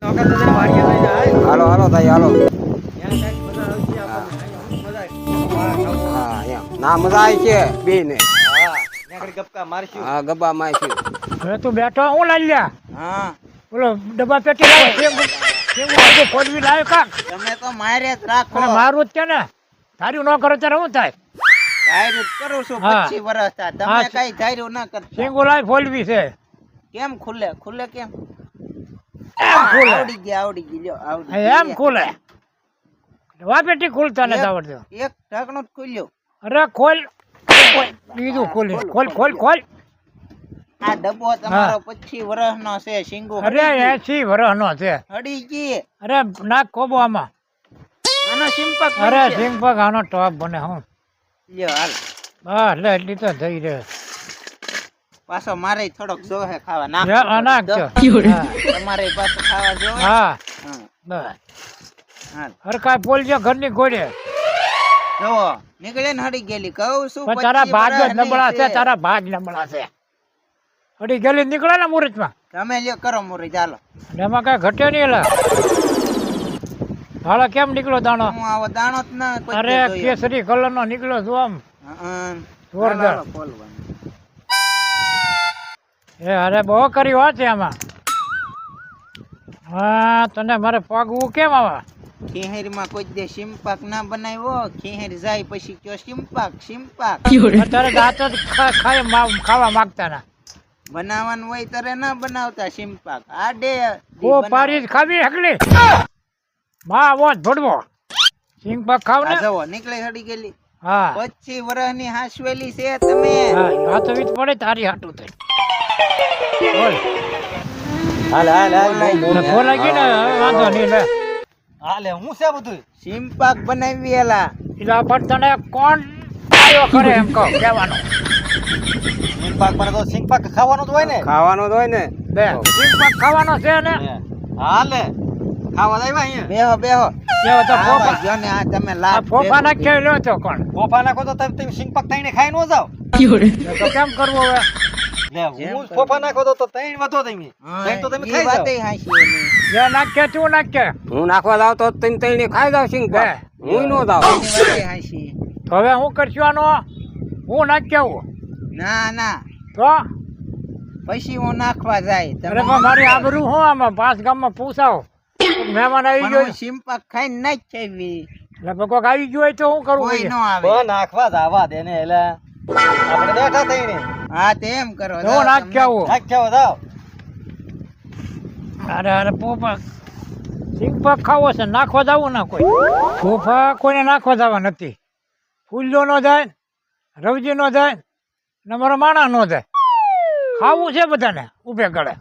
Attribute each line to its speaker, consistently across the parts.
Speaker 1: હાલો હાલો ભાઈ હાલો. ના મજા આવી છે બે ને. હા ગબ્બા મારશું.
Speaker 2: હવે તું બેઠો હું લાવી લ્યા.
Speaker 1: હા
Speaker 2: બોલો ડબ્બા પેટી લાવો. ફોડવી લાવ્યો કાક.
Speaker 1: તમે તો મારે જ રાખો.
Speaker 2: અને મારું જ છે ને ધાર્યું ન કરો ત્યારે શું થાય.
Speaker 1: ધાર્યું જ કરું છું
Speaker 2: હા.
Speaker 1: 25 વર્ષ થયા. તમે કઈ ધાર્યું ના કરતા.
Speaker 2: સિંગુ લાવી ફોડવી છે.
Speaker 1: કેમ ખુલે ખુલે કેમ?
Speaker 2: એમ ખુલે.
Speaker 1: આવડી ગયા લ્યો આવડી
Speaker 2: એમ
Speaker 1: ગયા.
Speaker 2: ખુલે. ડબ્બા પેટી ખુલતા નથી આવડતું.
Speaker 1: એક ઢાંકણું જ ખુલ્યું.
Speaker 2: અરે ખોલ. બીજું ખોલ ખોલ ખોલ ખોલ.
Speaker 1: આ ડબ્બો તમારો 25 વર્ષનો છે સિંગુ.
Speaker 2: અરે 80 વર્ષનો છે.
Speaker 1: હડી ગઈ.
Speaker 2: અરે નાક કોબો આમાં.
Speaker 1: આનો સિંપક
Speaker 2: અરે સિંગ પગ આનો ટોપ બને હું.
Speaker 1: લ્યો હાલ.
Speaker 2: બસ લે એટલી તો થઈ રહે.
Speaker 1: પાછો મારે થોડોક જોહે ખાવા
Speaker 2: નાખ
Speaker 1: નાખ.
Speaker 2: દો. હા.
Speaker 1: તમારે પાછો ખાવા જોહે.
Speaker 2: હા
Speaker 1: હા
Speaker 2: બસ
Speaker 1: હાલ.
Speaker 2: હરખાય પોલજો ઘરની ગોળે.
Speaker 1: જોવો નીકળે ને હડી ગયેલી કહું છું
Speaker 2: પણ તારા
Speaker 1: 25
Speaker 2: ભાગ જ
Speaker 1: વર્ષની
Speaker 2: નબળા છે તારા ભાગ નબળા છે. અડી ગેલી નીકળે ને મુહૂર્તમાં.
Speaker 1: તમે લ્યો કરો મુરી ચાલો.
Speaker 2: અને એમાં કઈ ઘટે નહીં એલા. હાલો કેમ નીકળ્યો દાણો?
Speaker 1: હું આવો દાણો જ ના કોઈ
Speaker 2: અરે
Speaker 1: દી જોયો.
Speaker 2: કેસરી કલર નો નીકળ્યો છું આમ.
Speaker 1: હં.
Speaker 2: જોરદાર.
Speaker 1: હાલો, ખોલવાનું.
Speaker 2: એ અરે બહુ કરી વાત છે આમાં. હા તને મારે પગવું કેમ આવા?
Speaker 1: ખીહેરીમાં કોઈ દે સિંપાક ના બનાવ્યો. ખીહેર જાય પછી કયો સિંપાક સિંપાક.
Speaker 2: તારે દાંત જ ખાવા માંગતા ના.
Speaker 1: બનાવવાનું હોય ત્યારે ના બનાવતા સિંપાક. આડે
Speaker 2: ઓ પારી ખાવી હકલી. માં વોટ ભડવો. સિંગ પગ ખાવ ને.
Speaker 1: જવો નીકળી હડી ગયેલી.
Speaker 2: હા
Speaker 1: 25 વર્ષની હાસવેલી છે તમે.
Speaker 2: હા આ તો વીજ પડે તારી હાટું થઈ. બોલ
Speaker 3: હાલ હાલ હાલ
Speaker 2: ફોન લાગી ને હવે વાંધો નહીં લે.
Speaker 3: હાલે હું છે બધું
Speaker 1: સિંપાક બનાવી એલા.
Speaker 2: એલા પણ તને કોણ આવ્યો કરે એમ કહો કહેવાનું.
Speaker 3: સિંગ પાક મને તો સિંગ પાક ખાવાનો જ હોય ને
Speaker 1: ખાવાનો જ હોય ને.
Speaker 2: બે સિંગ પગ ખાવાનો છે ને.
Speaker 3: હાલે ખાવા આવ્યા અહીંયા
Speaker 1: બેહો બેહો.
Speaker 2: કેવો તો
Speaker 1: આ
Speaker 2: ફોફા
Speaker 1: ભાઈ જો ને આ તમે
Speaker 2: આ
Speaker 1: લાભ
Speaker 2: ફોફા નાખ્યો લ્યો તો કોણ.
Speaker 3: ફોફા નાખો તો તમે સિંગ પાક તઈને ખાઈ ન જાવ
Speaker 2: તો કેમ કરવું હવે?
Speaker 3: લે હું ફોફા નાખો તો તઈને વધો તમે તઈને તો તમે ખાઈ જાવ
Speaker 1: વાતે હાસી એની.
Speaker 2: જે નાખે તું નાખે.
Speaker 1: હું નાખવા જાવ તો તઈને તઈને ખાઈ જાવ સિંગ
Speaker 2: બે.
Speaker 1: હું નો જાવ. એની વાતે હાસી.
Speaker 2: તો હવે હું કરશું આનો? હું નાખી આવું
Speaker 1: ના ના
Speaker 2: તો.
Speaker 1: પછી હું નાખવા જાય.
Speaker 2: અરે પણ મારી આબરૂ હું આમાં 5 ગામમાં પૂછાવ. મહેમાન આવી
Speaker 1: પણ
Speaker 2: ગયો
Speaker 1: હું સિંપાક ખાઈને ના જ ચાવી.
Speaker 2: એટલે કોક આવી ગયો હોય તો શું કરવું
Speaker 1: કોઈ
Speaker 2: પડે?
Speaker 1: નો આવે.
Speaker 3: બો નાખવા જાવા દે ને એલા આપણે બેઠા તઈને
Speaker 1: હા તે એમ કરો.
Speaker 2: હું
Speaker 1: જાઓ
Speaker 2: નાખી
Speaker 1: તમને.
Speaker 2: આવું.
Speaker 3: નાખ્યા જાવ
Speaker 2: અરે અરે પોપા સિંગ પગ ખાવો છે નાખવા જવું ના કોઈ. પોપા કોઈને નાખવા જવા નથી. ફૂલ્યો નો જાય રવજી નો જાય ને મારો માણા નો જાય. ખાવું છે બધાને ઉભે ગળે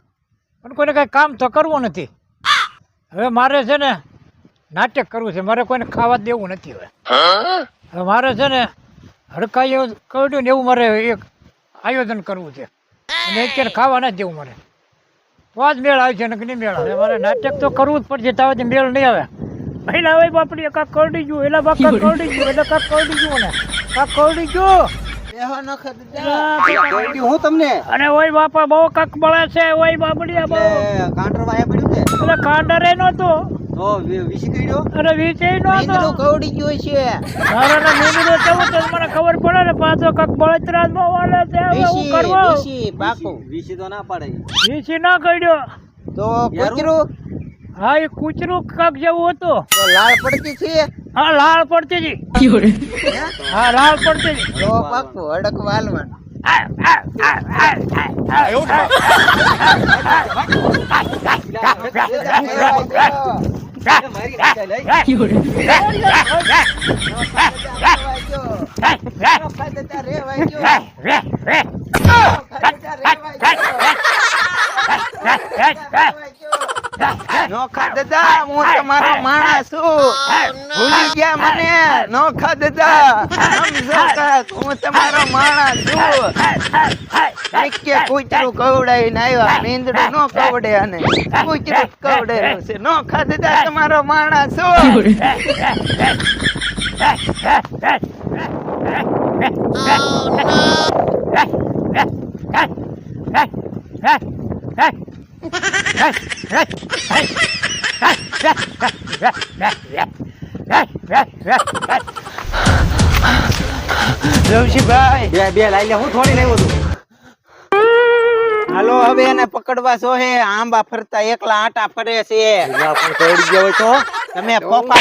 Speaker 2: પણ કોઈને કઈ કામ તો કરવું નથી. હવે મારે છે ને નાટક કરવું છે. મારે કોઈને ખાવા દેવું નથી હવે. હવે મારે છે ને હડકાઈ એવું કહ્યું ને એવું મારે એક આયોજન કરવું છે. અને અત્યારે ખાવા નથી દેવું મારે. તો જ મેળ આવે છે ને નહીં મેળ આવે. મારે નાટક તો કરવું જ પડશે તાવથી મેળ નહીં આવે. પહેલા હવે બાપડી કાક કરડી ગયું એલા બાપ કાક કરડી ગયું એટલે કાક કરડી ગયું ને કાક કરડી ગયું.
Speaker 1: બેહો નખત જા.
Speaker 3: હું તમને
Speaker 2: અને ઓય બાપા બહુ કાક બળે છે ઓય બાપડી બહુ.
Speaker 3: કાંટર વાયા પડ્યું છે
Speaker 2: એટલે કાંડરે નતો
Speaker 3: તો વિસી કઈડ્યો
Speaker 2: અને વીચે નો
Speaker 1: મીંદડું કવડી ગયું છે.
Speaker 2: મારા ને મીંડું ચવું તો મને ખબર પડે ને પાછો કાક બળતરાજ માં વાલે છે હવે હું
Speaker 1: વીસી
Speaker 2: કરવો.
Speaker 1: વીસી પાકું.
Speaker 3: વિસી તો ના પાડે
Speaker 2: વીસી ના કર્યો.
Speaker 1: તો કૂતરું
Speaker 2: હા એ કૂતરું કાક જેવું હતું.
Speaker 1: તો લાળ પડતી છે.
Speaker 2: હા લાળ પડતી હતી. હા લાળ પડતી હતી.
Speaker 1: તો પાકું હડક વાલવાનું.
Speaker 3: મારી નાખે લઈ
Speaker 1: નોખા દાદા હું તમારો માણસ છું. ભૂલી ગયા મને. નોખા દાદા સમજો કાક હું તમારો માણસ છું. કે કૂતરું કવડાવીને આવ્યા. મીંદડું નો કવડે અને કૂતરું કવડેલું છે. નોખા દાદા તમારો માણસ છું. રવજીભાઈ
Speaker 3: બે લાઈ લે હું થોડી લાવ્યો તું
Speaker 1: હાલો હવે એને પકડવા જો હે આંબા ફરતા એકલા આટા ફરે છે
Speaker 3: પેલા પણ તોડી ગયો હોય તો
Speaker 1: તમે પપ્પા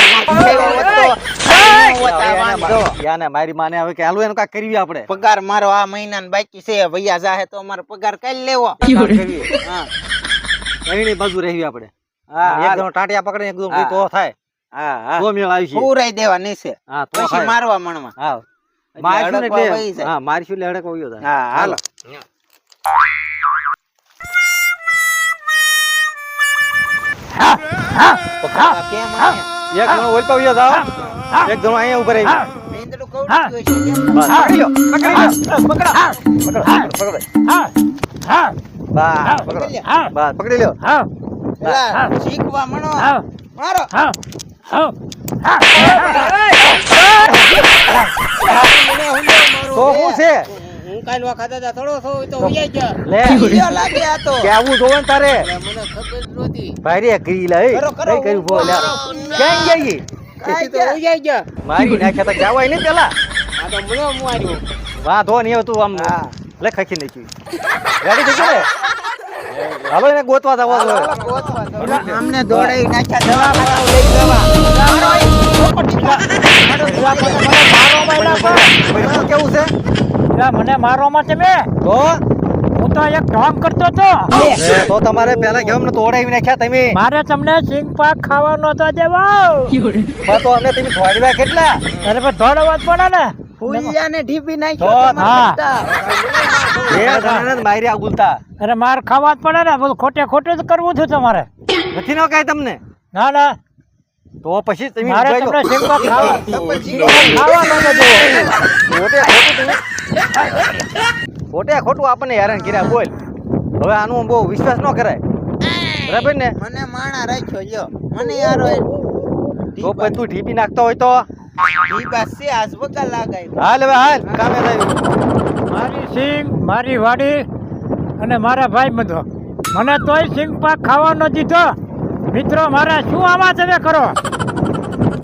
Speaker 3: યાને મારી માને હવે કે હાલો એનું કાંઈક કરવી આપણે
Speaker 1: પગાર મારો આ મહિનાનો બાકી છે વૈયા જાહે તો અમારો પગાર કઈ લેવો
Speaker 3: કરવી
Speaker 1: હા
Speaker 3: એની બાજુ રહેવી આપણે
Speaker 1: હા
Speaker 3: એક જણો ટાટિયા પકડે એક જણો તો થાય
Speaker 1: હા હા
Speaker 3: તો મેળ આવી છે
Speaker 1: પૂરાઈ દેવા નીચે
Speaker 3: હા તો
Speaker 1: પછી
Speaker 3: થાય
Speaker 1: મારવા મણમાં
Speaker 3: હા
Speaker 1: એટલે
Speaker 3: મારશું ને
Speaker 1: અડકવા વહી
Speaker 3: એટલે
Speaker 1: જાય.
Speaker 3: હા મારશું એટલે હડક વયો થાય
Speaker 1: હા હાલો પકડવા કેમ આયા?
Speaker 3: એક જણો ઓલ પર વયો જાવ એક જણો અહીંયા ઉપર આવી
Speaker 1: નીંદડું કવડું છે કેમ?
Speaker 3: બસ પકડી લો બસ પકડી લ્યો
Speaker 1: પેલા શીખવા મણો મારો
Speaker 3: તો શું છે
Speaker 1: હું કાલ ખાતા હતા થોડો થો તો ઉયાઈ ગયા
Speaker 3: લે
Speaker 1: ઈયો લાગે આ તો
Speaker 3: કે આવું જોવે ને તારે
Speaker 1: મને ખબર નહોતી
Speaker 3: ભાઈ રે કરી લે
Speaker 1: કરો, કરો.
Speaker 3: કઈ કર્યું બોલ ક્યાં ગઈ
Speaker 1: કાઈ તો ઉયાઈ ગયા
Speaker 3: મારી નાખ્યા તો જવાય ને પેલા
Speaker 1: આ તો મને માર્યો
Speaker 3: વાંધો નહીં હવે તું આમ
Speaker 1: હા.
Speaker 3: લે ખખી નાખ્યું રેડી થઈ ગયો ને હાલો એને ગોતવા જવા દો
Speaker 1: અમને દોડાઈ નાખ્યા દવા બનાવ લઈ દવા
Speaker 3: કેવું છે
Speaker 2: મને મારવામાં તમે
Speaker 3: તો
Speaker 2: હું તો એક ઢોંગ કરતો હતો
Speaker 3: તો તમારે પેલા કેમ ને તોડાવી નાખ્યા તમે
Speaker 2: મારે તમને સિંગ પાક ખાવાનો તો દેવાવ
Speaker 3: પણ તો અમને તમે થોડવા કેટલા
Speaker 2: અરે પણ દોડવા જ પડે ને
Speaker 1: ફૂલિયાને ઢીપી
Speaker 3: તો,
Speaker 1: નાખ્યો
Speaker 2: હા.
Speaker 1: તમારા
Speaker 3: બે જણાને જ માર્યા ગુલતા
Speaker 2: અરે માર ખાવા જ પડે ને બધું ખોટે ખોટું જ કરવું છે તમારે
Speaker 3: નથી ન કાંઈ તમને
Speaker 2: ના ના
Speaker 3: તો પછી તમે
Speaker 2: મારે
Speaker 3: ઉભા
Speaker 2: તમને
Speaker 3: રહો.
Speaker 2: સિંગ પાક ખાવા ખાવા ન દેવો.
Speaker 3: ખોટે ખોટું આપણને હેરાન કર્યા બોલ હવે આનું બહુ વિશ્વાસ ન કરાય બરાબર ને
Speaker 1: મને માણા રાખ્યો લ્યો મને યાર
Speaker 3: તો પણ તું ઢીપી નાખતો હોય તો
Speaker 1: ઈ બસ છે આજ વગા લાગાય
Speaker 3: હાલ હવે હાલ કામે થયું
Speaker 2: મારી સિંગ મારી વાડી અને મારા ભાઈ બધો મને તોય સિંગ પાક ખાવાનો દીધો મિત્રો મારે શું આમાં તમે કરો